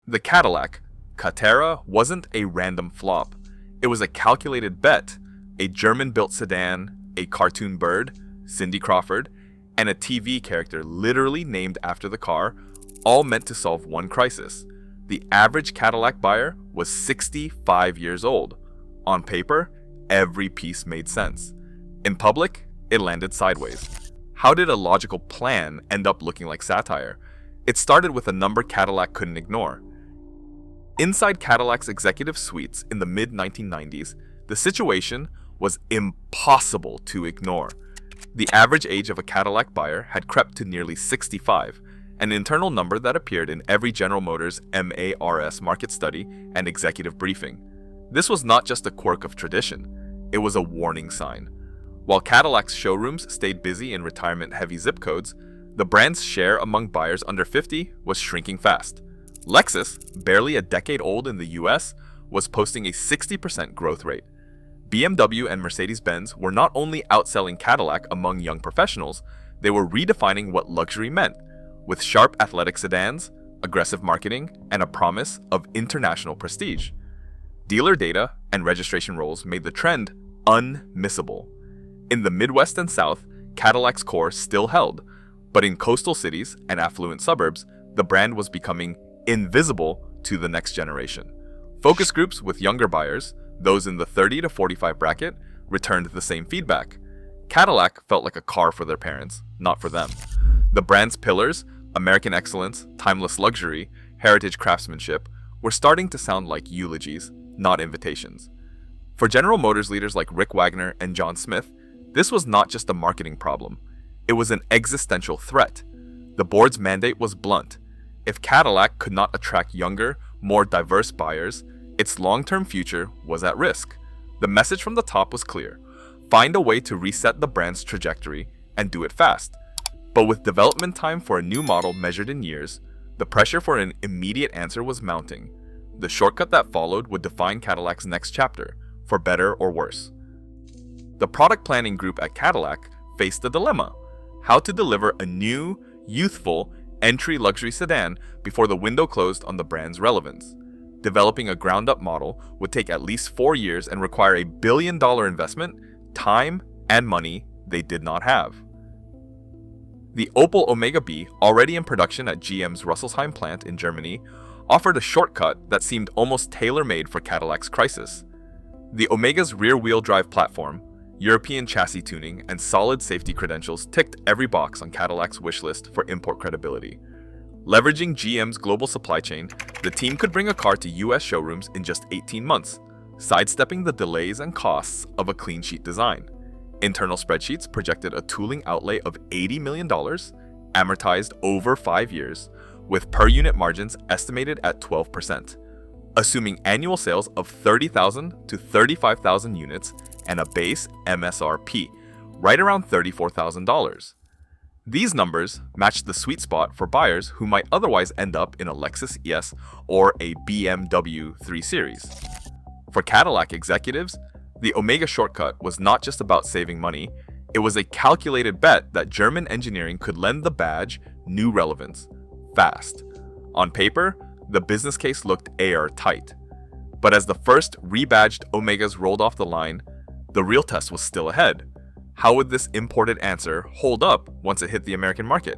The Cadillac Catera wasn't a random flop. It was a calculated bet. A German-built sedan, a cartoon bird, Cindy Crawford, and a TV character literally named after the car, all meant to solve one crisis. The average Cadillac buyer was 65 years old. On paper, every piece made sense. In public, it landed sideways. How did a logical plan end up looking like satire? It started with a number Cadillac couldn't ignore. Inside Cadillac's executive suites in the mid-1990s, the situation was impossible to ignore. The average age of a Cadillac buyer had crept to nearly 65, an internal number that appeared in every General Motors MARS market study and executive briefing. This was not just a quirk of tradition, it was a warning sign. While Cadillac's showrooms stayed busy in retirement-heavy zip codes, the brand's share among buyers under 50 was shrinking fast. Lexus, barely a decade old in the US, was posting a 60% growth rate. BMW and Mercedes-Benz were not only outselling Cadillac among young professionals, they were redefining what luxury meant, with sharp athletic sedans, aggressive marketing, and a promise of international prestige. Dealer data and registration rolls made the trend unmissable. In the Midwest and South, Cadillac's core still held, but in coastal cities and affluent suburbs, the brand was becoming invisible to the next generation. Focus groups with younger buyers, those in the 30 to 45 bracket, returned the same feedback. Cadillac felt like a car for their parents, not for them. The brand's pillars, American excellence, timeless luxury, heritage craftsmanship, were starting to sound like eulogies, not invitations. For General Motors leaders like Rick Wagner and John Smith, this was not just a marketing problem. It was an existential threat. The board's mandate was blunt. If Cadillac could not attract younger, more diverse buyers, its long-term future was at risk. The message from the top was clear. Find a way to reset the brand's trajectory and do it fast. But with development time for a new model measured in years, the pressure for an immediate answer was mounting. The shortcut that followed would define Cadillac's next chapter, for better or worse. The product planning group at Cadillac faced a dilemma: how to deliver a new, youthful, entry luxury sedan before the window closed on the brand's relevance. Developing a ground-up model would take at least 4 years and require a billion-dollar investment, time, and money they did not have. The Opel Omega B, already in production at GM's Rüsselsheim plant in Germany, offered a shortcut that seemed almost tailor-made for Cadillac's crisis. The Omega's rear-wheel drive platform, European chassis tuning, and solid safety credentials ticked every box on Cadillac's wish list for import credibility. Leveraging GM's global supply chain, the team could bring a car to US showrooms in just 18 months, sidestepping the delays and costs of a clean sheet design. Internal spreadsheets projected a tooling outlay of $80 million, amortized over 5 years, with per-unit margins estimated at 12%, assuming annual sales of 30,000 to 35,000 units and a base MSRP, right around $34,000. These numbers matched the sweet spot for buyers who might otherwise end up in a Lexus ES or a BMW 3 Series. For Cadillac executives, the Omega shortcut was not just about saving money, it was a calculated bet that German engineering could lend the badge new relevance, fast. On paper, the business case looked airtight. But as the first rebadged Omegas rolled off the line, the real test was still ahead. How would this imported answer hold up once it hit the American market?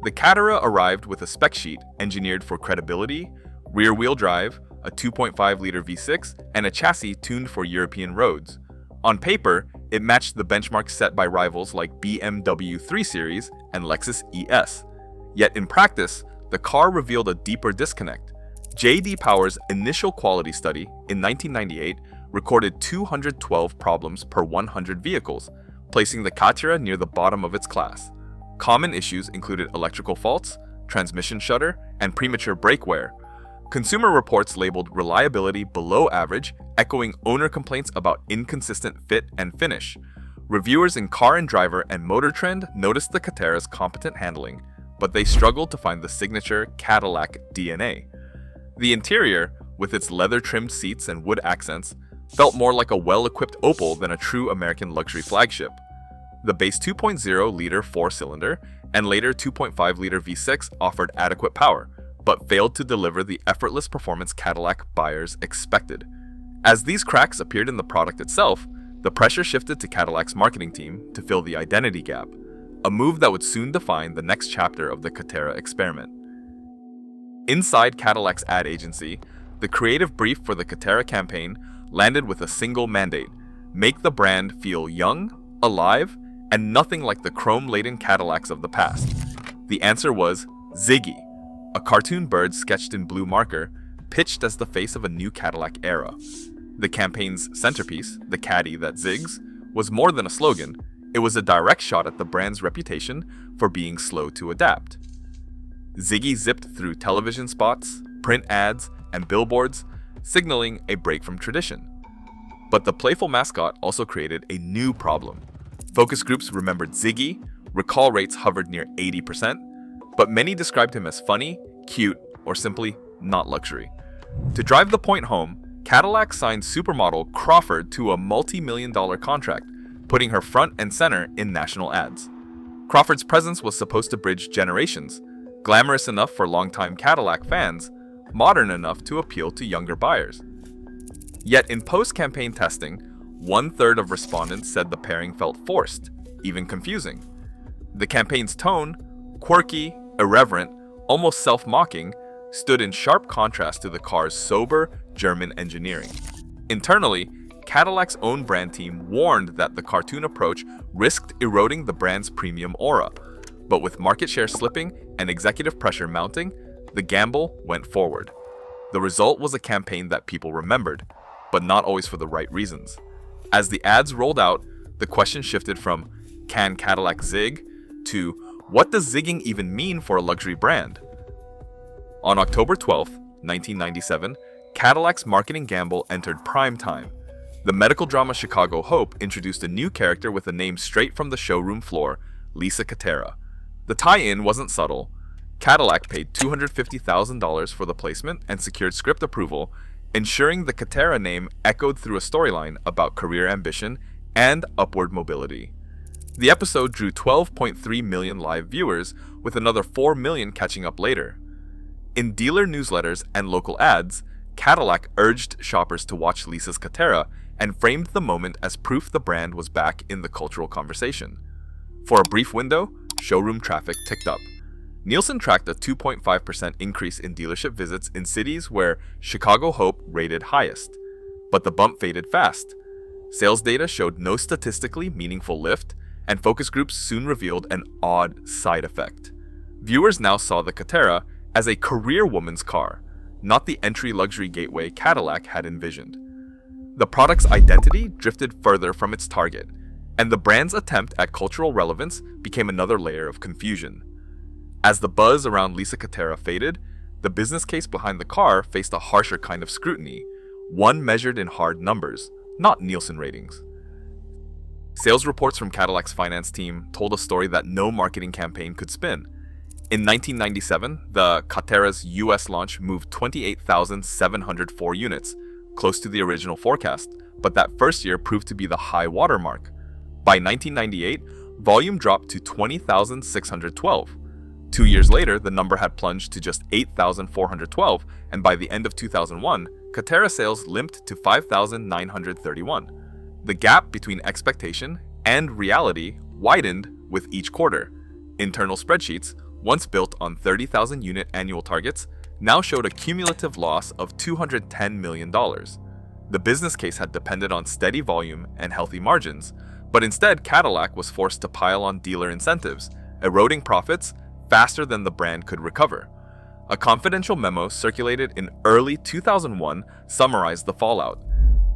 The Catera arrived with a spec sheet engineered for credibility, rear-wheel drive, a 2.5-liter V6, and a chassis tuned for European roads. On paper, it matched the benchmarks set by rivals like BMW 3 Series and Lexus ES. Yet in practice, the car revealed a deeper disconnect. J.D. Power's initial quality study in 1998 recorded 212 problems per 100 vehicles, placing the Catera near the bottom of its class. Common issues included electrical faults, transmission shudder, and premature brake wear. Consumer reports labeled reliability below average, echoing owner complaints about inconsistent fit and finish. Reviewers in Car and Driver and Motor Trend noticed the Catera's competent handling, but they struggled to find the signature Cadillac DNA. The interior, with its leather-trimmed seats and wood accents, felt more like a well-equipped Opel than a true American luxury flagship. The base 2.0-liter 4-cylinder and later 2.5-liter V6 offered adequate power, but failed to deliver the effortless performance Cadillac buyers expected. As these cracks appeared in the product itself, the pressure shifted to Cadillac's marketing team to fill the identity gap, a move that would soon define the next chapter of the Catera experiment. Inside Cadillac's ad agency, the creative brief for the Catera campaign landed with a single mandate: make the brand feel young, alive, and nothing like the chrome-laden Cadillacs of the past. The answer was Ziggy, a cartoon bird sketched in blue marker, pitched as the face of a new Cadillac era. The campaign's centerpiece, the Caddy That Zigs, was more than a slogan. It was a direct shot at the brand's reputation for being slow to adapt. Ziggy zipped through television spots, print ads, and billboards, signaling a break from tradition. But the playful mascot also created a new problem. Focus groups remembered Ziggy, recall rates hovered near 80%, but many described him as funny, cute, or simply not luxury. To drive the point home, Cadillac signed supermodel Crawford to a multi-million-dollar contract, putting her front and center in national ads. Crawford's presence was supposed to bridge generations, glamorous enough for longtime Cadillac fans, modern enough to appeal to younger buyers. Yet in post-campaign testing, 1/3 of respondents said the pairing felt forced, even confusing. The campaign's tone, quirky, irreverent, almost self-mocking, stood in sharp contrast to the car's sober German engineering. Internally, Cadillac's own brand team warned that the cartoon approach risked eroding the brand's premium aura, but with market share slipping and executive pressure mounting, the gamble went forward. The result was a campaign that people remembered, but not always for the right reasons. As the ads rolled out, the question shifted from "Can Cadillac zig?" to "What does zigging even mean for a luxury brand?" On October 12, 1997, Cadillac's marketing gamble entered prime time. The medical drama Chicago Hope introduced a new character with a name straight from the showroom floor, Lisa Catera. The tie-in wasn't subtle. Cadillac paid $250,000 for the placement and secured script approval, ensuring the Catera name echoed through a storyline about career ambition and upward mobility. The episode drew 12.3 million live viewers, with another 4 million catching up later. In dealer newsletters and local ads, Cadillac urged shoppers to watch Lisa's Catera and framed the moment as proof the brand was back in the cultural conversation. For a brief window, showroom traffic ticked up. Nielsen tracked a 2.5% increase in dealership visits in cities where Chicago Hope rated highest. But the bump faded fast. Sales data showed no statistically meaningful lift, and focus groups soon revealed an odd side effect. Viewers now saw the Catera as a career woman's car, not the entry luxury gateway Cadillac had envisioned. The product's identity drifted further from its target, and the brand's attempt at cultural relevance became another layer of confusion. As the buzz around Lisa Catera faded, the business case behind the car faced a harsher kind of scrutiny, one measured in hard numbers, not Nielsen ratings. Sales reports from Cadillac's finance team told a story that no marketing campaign could spin. In 1997, the Catera's US launch moved 28,704 units, close to the original forecast, but that first year proved to be the high watermark. By 1998, volume dropped to 20,612. 2 years later, the number had plunged to just 8,412, and by the end of 2001, Catera sales limped to 5,931. The gap between expectation and reality widened with each quarter. Internal spreadsheets, once built on 30,000 unit annual targets, now showed a cumulative loss of $210 million. The business case had depended on steady volume and healthy margins, but instead Cadillac was forced to pile on dealer incentives, eroding profits faster than the brand could recover. A confidential memo circulated in early 2001 summarized the fallout.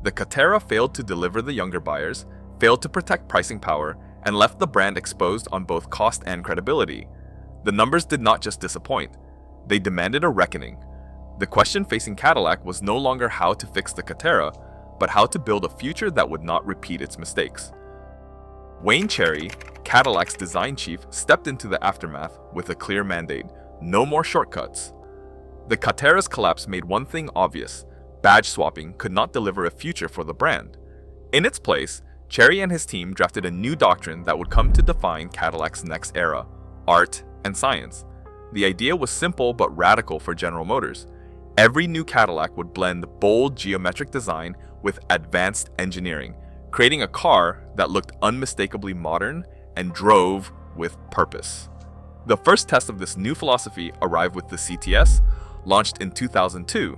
The Catera failed to deliver the younger buyers, failed to protect pricing power, and left the brand exposed on both cost and credibility. The numbers did not just disappoint, they demanded a reckoning. The question facing Cadillac was no longer how to fix the Catera, but how to build a future that would not repeat its mistakes. Wayne Cherry, Cadillac's design chief, stepped into the aftermath with a clear mandate: no more shortcuts. The Catera's collapse made one thing obvious: badge swapping could not deliver a future for the brand. In its place, Cherry and his team drafted a new doctrine that would come to define Cadillac's next era: art and science. The idea was simple but radical for General Motors. Every new Cadillac would blend bold geometric design with advanced engineering, creating a car that looked unmistakably modern and drove with purpose. The first test of this new philosophy arrived with the CTS, launched in 2002.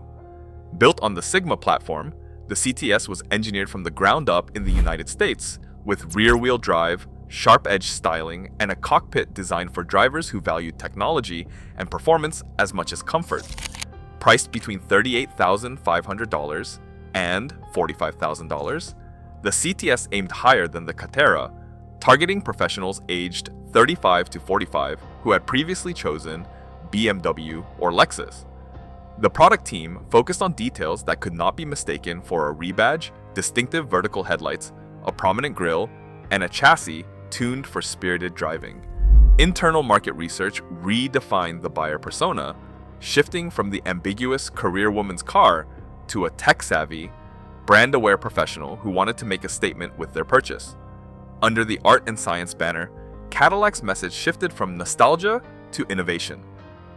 Built on the Sigma platform, the CTS was engineered from the ground up in the United States, with rear-wheel drive, sharp-edge styling, and a cockpit designed for drivers who value technology and performance as much as comfort. Priced between $38,500 and $45,000, the CTS aimed higher than the Catera, targeting professionals aged 35 to 45 who had previously chosen BMW or Lexus. The product team focused on details that could not be mistaken for a rebadge, distinctive vertical headlights, a prominent grille, and a chassis tuned for spirited driving. Internal market research redefined the buyer persona, shifting from the ambiguous career woman's car to a tech-savvy, brand-aware professional who wanted to make a statement with their purchase. Under the art and science banner, Cadillac's message shifted from nostalgia to innovation.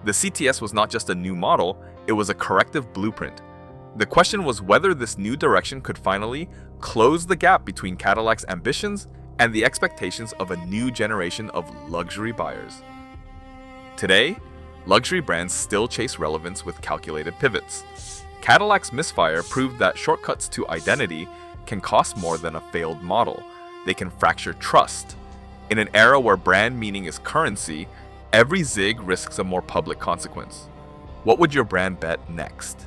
The CTS was not just a new model, it was a corrective blueprint. The question was whether this new direction could finally close the gap between Cadillac's ambitions and the expectations of a new generation of luxury buyers. Today, luxury brands still chase relevance with calculated pivots. Cadillac's misfire proved that shortcuts to identity can cost more than a failed model. They can fracture trust. In an era where brand meaning is currency, every zig risks a more public consequence. What would your brand bet next?